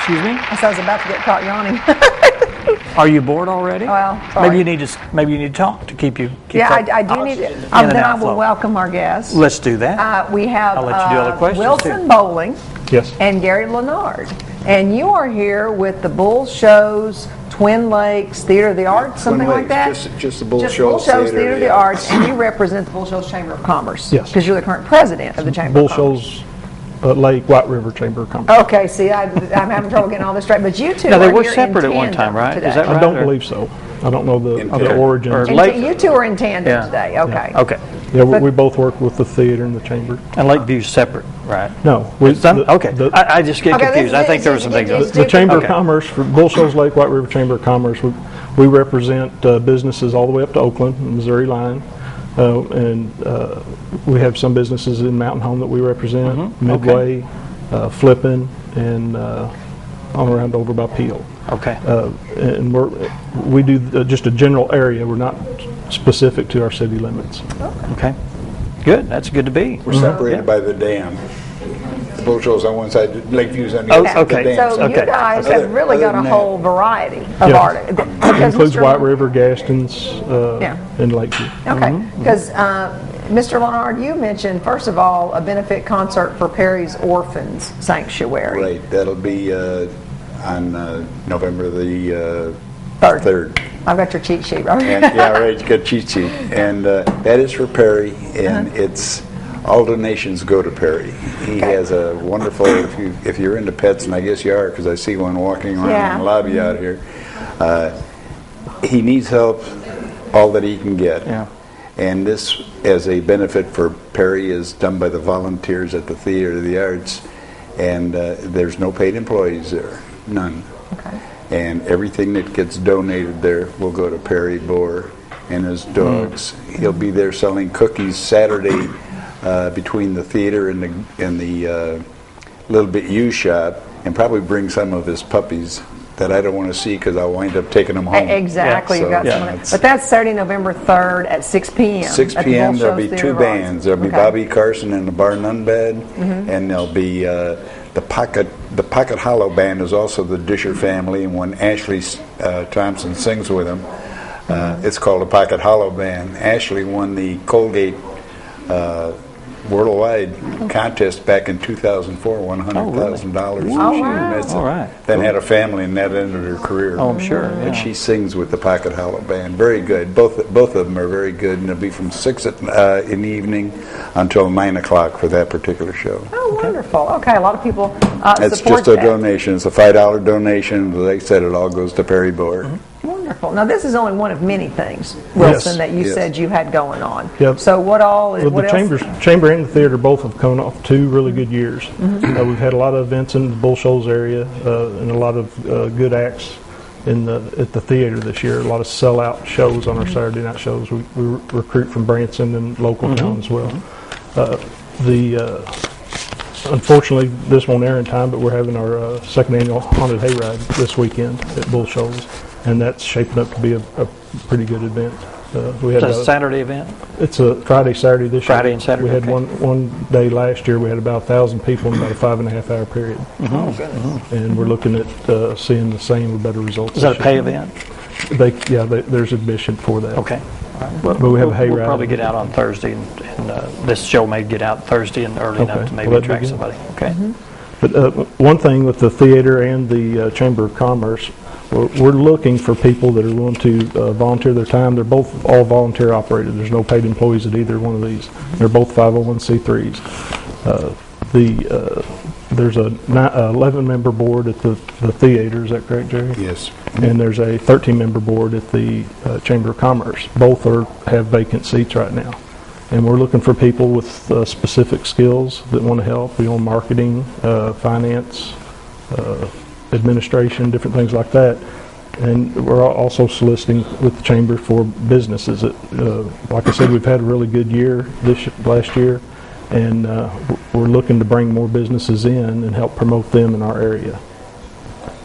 Excuse me? I was about to get caught yawning. Are you bored already? Well, sorry. Maybe you need to talk to keep you. I do need to. Then I will welcome our guests. Let's do that. We have I'll let you do all the questions Wilson too. Bowling. Yes. And Gary Lenard. And you are here with the Bull Shoals, Twin Lakes, Theater of the Arts, something like that? Just the Bull Just Shoals, Bull Shoals Theater of the Arts, and you represent the Bull Shoals Chamber of Commerce. Yes. Because you're the current president of the Chamber Bull of Commerce. Shoals Lake White River Chamber of Commerce. Okay, see, I'm having trouble getting all this straight. But you two Now, they are were here separate in at one time, tandem right? today. Is that right? I don't believe so. I don't know the origins. Or And Lake- you two are in tandem Yeah. today. Okay. Yeah. Okay. Yeah, we both work with the theater and the chamber. And Lakeview's separate, right? No. Okay. I just get confused. I think there were some things. The Chamber of Commerce, for Bull Shoals Lake White River Chamber of Commerce, we represent businesses all the way up to Oakland, Missouri line. And we have some businesses in Mountain Home that we represent, Midway, Flippin', and on around over by Peel. Okay. And we do just a general area. We're not specific to our city limits. Okay. Good. That's good to be. We're separated by the dam. The Bull Shoals on one side, Lakeview's on the Oh, other side. okay. The dam. So you guys have really got a whole variety of Yeah. art. It includes White River, Gaston's, and Lakeview. Okay, because Mr. Lenard, you mentioned, first of all, a benefit concert for Perry's Orphans Sanctuary. Right, that'll be on November the Third. 3rd. I've got your cheat sheet right And, yeah, right, you got cheat sheet. And that is for Perry, and it's all donations go to Perry. He has a wonderful, if you're into pets, and I guess you are, because I see one walking around in the lobby out here. He needs help, all that he can get. Yeah. And this, as a benefit for Perry, is done by the volunteers at the Theater of the Arts, and there's no paid employees there, none. Okay. And everything that gets donated there will go to Perry Bohr and his dogs. He'll be there selling cookies Saturday between the theater and the Little Bit U shop, and probably bring some of his puppies that I don't want to see because I'll wind up taking them home. Exactly. Yeah, You've got so, some. But that's Saturday, November 3rd at 6 p.m. 6 at the p.m. Bull There'll Shoals be Theater two of Arts. bands. There'll be Bobby Carson and the Bar None Band, and there'll be the Pocket Hollow Band is also the Disher family, and when Ashley Thompson sings with them, it's called the Pocket Hollow Band. Ashley won the Colgate worldwide contest back in 2004, won $100,000. Oh, wow. All right. Then had a family, and that ended her career. Oh, I'm sure. But she sings with the Pocket Hollow Band. Very good. Both of them are very good, and it'll be from 6 in the evening until 9 o'clock for that particular show. Oh, wonderful. Okay, a lot of people It's support just a that. donation. It's a $5 donation. Like I said, it all goes to Perry Bohr. Wonderful. Now, this is only one of many things, Wilson, that you Yes. said you had going on. Yep. So what all? Well, what the else? chamber and the theater both have come off 2 really good years. We've had a lot of events in the Bull Shoals area and a lot of good acts at the theater this year. A lot of sellout shows on our Saturday night shows. We recruit from Branson and local town as well. Unfortunately, this won't air in time, but we're having our second annual Haunted Hayride this weekend at Bull Shoals, and that's shaping up to be a pretty good event. We had It's a Saturday event? It's a Friday, Saturday this year. Friday and Saturday, We had okay. one day last year. We had about 1,000 people in about a 5.5 hour period, Oh, goodness. and we're looking at seeing the same or better results. Is that a this pay year. event? There's admission for that. Okay. All right. Well, But we have a we'll hayride. probably get out on Thursday, and this show may get out Thursday and early enough Okay. to maybe Well, that'd be attract good. somebody. Okay. But one thing with the theater and the Chamber of Commerce, we're looking for people that are willing to volunteer their time. They're both all volunteer operated. There's no paid employees at either one of these. They're both 501c3s. There's a 11-member board at the theater. Is that correct, Jerry? Yes. And there's a 13-member board at the Chamber of Commerce. Both have vacant seats right now. And we're looking for people with specific skills that want to help. We want marketing, finance, administration, different things like that. And we're also soliciting with the Chamber for businesses. Like I said, we've had a really good year last year, and we're looking to bring more businesses in and help promote them in our area.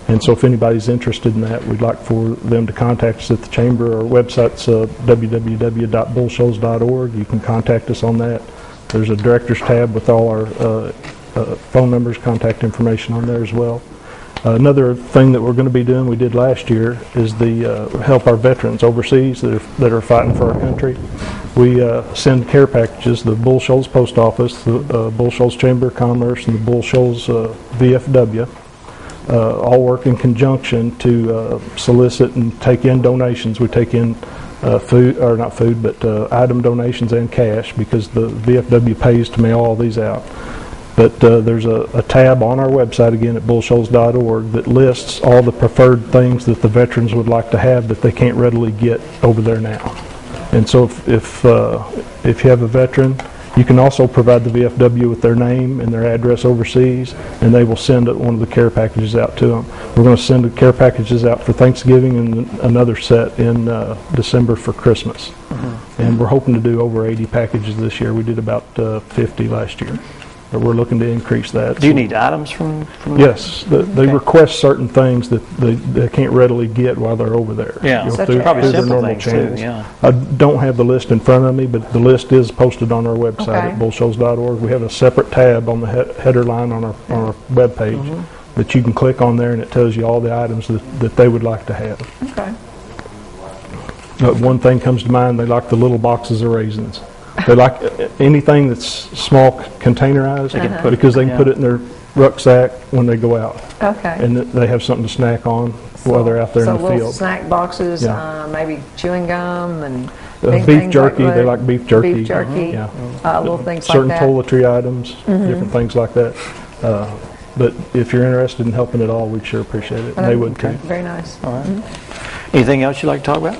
And so if anybody's interested in that, we'd like for them to contact us at the Chamber. Our website's www.bullshoals.org. You can contact us on that. There's a director's tab with all our phone numbers, contact information on there as well. Another thing that we're going to be doing, we did last year, is the help our veterans overseas that are fighting for our country. We send care packages. The Bull Shoals Post Office, the Bull Shoals Chamber of Commerce, and the Bull Shoals VFW all work in conjunction to solicit and take in donations. We take in food, or not food, but item donations and cash, because the VFW pays to mail all these out. But there's a tab on our website, again, at bullshoals.org, that lists all the preferred things that the veterans would like to have that they can't readily get over there now. And so if you have a veteran, you can also provide the VFW with their name and their address overseas, and they will send one of the care packages out to them. We're going to send the care packages out for Thanksgiving and another set in December for Christmas. Mm-hmm. And we're hoping to do over 80 packages this year. We did about 50 last year. But we're looking to increase that. Do you need items from Yes, they request certain things that they can't readily get while they're over there. Yeah, probably simple things too. Yeah. I don't have the list in front of me, but the list is posted on our website at bullshoals.org. We have a separate tab on the header line on our webpage that you can click on there, and it tells you all the items that they would like to have. Okay. One thing comes to mind: they like the little boxes of raisins. They like anything that's small containerized, because they can put it in their rucksack when they go out. Okay. And they have something to snack on while they're out there in the little field. Snack boxes, Yeah. maybe chewing gum and beef jerky. They like beef jerky. Beef jerky. Little things like Certain that. toiletry items, different things like that. But if you're interested in helping at all, we'd sure appreciate it. And they would too. Very nice. All right. Anything else you'd like to talk about?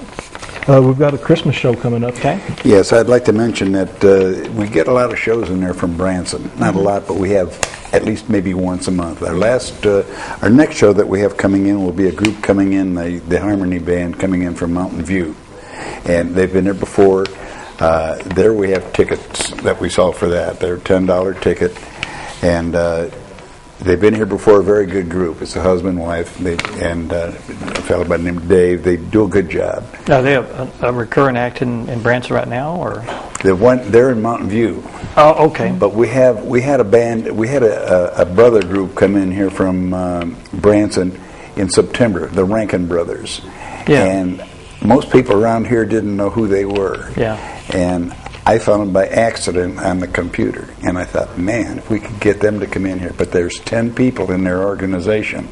We've got a Christmas show coming up. Okay. Yes, I'd like to mention that we get a lot of shows in there from Branson. Not a lot, but we have at least maybe once a month. Our next show that we have coming in will be a group coming in, the Harmony Band coming in from Mountain View. And they've been there before. There we have tickets that we saw for that. They're a $10 ticket. And they've been here before, a very good group. It's a husband, wife, and a fellow by the name of Dave. They do a good job. Are they a recurring act in Branson right now, or? They're in Mountain View. Oh, okay. But we had a brother group come in here from Branson in September, the Rankin Brothers. Yeah. And most people around here didn't know who they were. Yeah. And I found them by accident on the computer, and I thought, man, if we could get them to come in here. But there's 10 people in their organization,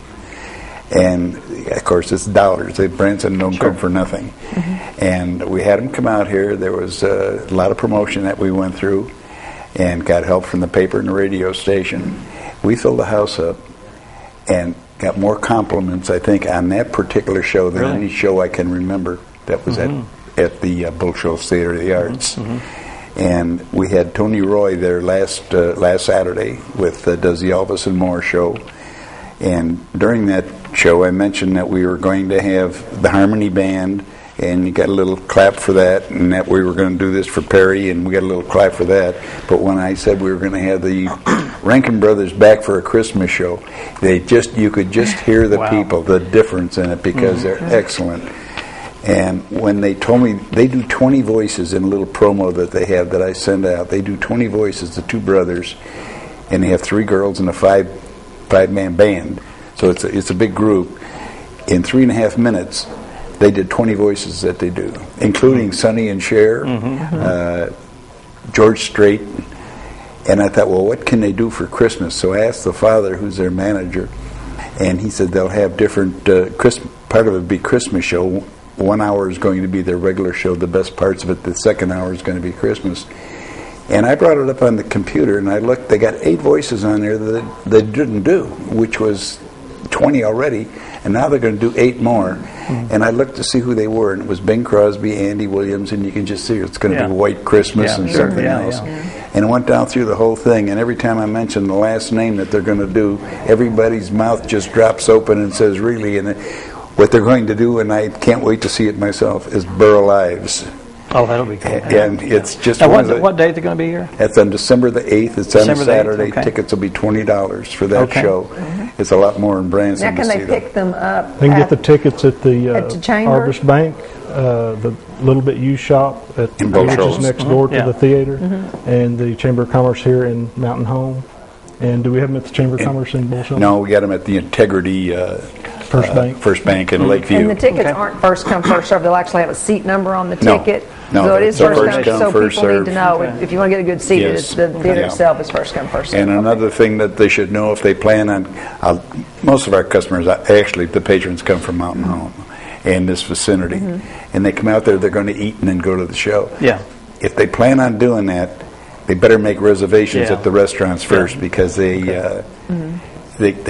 and of course it's dollars. Branson don't come for nothing. Mm-hmm. And we had them come out here. There was a lot of promotion that we went through, and got help from the paper and the radio station. We filled the house up, and got more compliments, I think, on that particular show than any show I can remember that was at the Bull Shoals Theater of the Arts. And we had Tony Roy there last Saturday with does the Elvis and More show. And during that show, I mentioned that we were going to have the Harmony Band, and you got a little clap for that, and that we were going to do this for Perry, and we got a little clap for that. But when I said we were going to have the Rankin Brothers back for a Christmas show, you could just hear the people, the difference in it, because they're excellent. And when they told me, they do 20 voices in a little promo that they have that I send out. They do 20 voices, the two brothers, and they have 3 girls and a five-man band. So it's a big group. In 3.5 minutes, they did 20 voices that they do, including Sonny and Cher, George Strait. And I thought, well, what can they do for Christmas? So I asked the father, who's their manager, and he said they'll have different, part of it would be Christmas show. 1 hour is going to be their regular show, the best parts of it. The second hour is going to be Christmas. And I brought it up on the computer, and I looked. They got 8 voices on there that they didn't do, which was 20 already, and now they're going to do 8 more. And I looked to see who they were, and it was Bing Crosby, Andy Williams, and you can just see it's going to be White Christmas and something else. And I went down through the whole thing, and every time I mention the last name that they're going to do, everybody's mouth just drops open and says, really? And what they're going to do, and I can't wait to see it myself, is Burl Ives. Oh, that'll be cool. And it's just now, what date they're going to be here? It's on December the 8th. It's on a Saturday. Okay. Tickets will be $20 for that show. It's a lot more in Branson. Now, can they pick them up? They can get the tickets at the Chamber? Harvest Bank, the little bit used shop in Bull which Shoals. is next door to the theater, and the Chamber of Commerce here in Mountain Home. And do we have them at the Chamber of Commerce in Bull Shoals? No, we got them at the Integrity First Bank. In Lakeview. And the tickets Okay. aren't first come, first served. They'll actually have a seat number on the No. ticket. No, So it is it's a first first come, so first people need served. to know, if you want to get a good seat, Yes. the theater Yeah. itself is first come, first served. And another thing that they should know, if they plan on, most of our customers, actually, the patrons come from Mountain Home and this vicinity. And they come out there, they're going to eat and then go to the show. Yeah. If they plan on doing that, they better make reservations Yeah. at the restaurants first, because they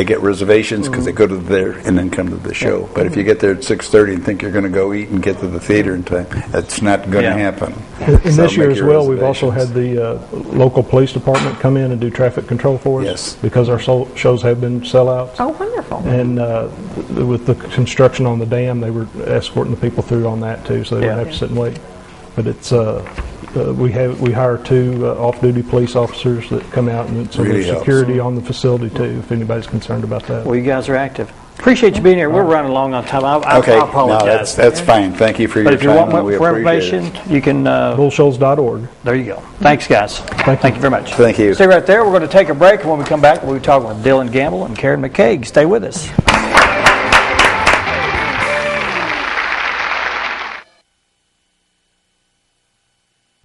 get reservations because they go to there and then come to the show. But if you get there at 6:30 and think you're going to go eat and get to the theater in time, that's not going to Yeah. happen. And So this year make as your well, we've also had reservations. the local police department come in and do traffic control for us. Yes. Because our shows have been sellouts. Oh, wonderful. And with the construction on the dam, they were escorting the people through on that too, so they Yeah. wouldn't have to sit and wait. But it's we hire 2 off-duty police officers that come out, and so Really there's helps. security on the facility too, if anybody's concerned about that. Well, you guys are active. Appreciate you being here. We're running along on time. I Okay, no, apologize. that's fine. Thank you for But your if you time, want and we more appreciate information, it. you can, Bullshoals.org. there you go. Thanks, guys. Thank you very much. Thank you. Stay right there. We're going to take a break, and when we come back, we'll be talking with Dylan Gamble and Karen McCaig. Stay with us.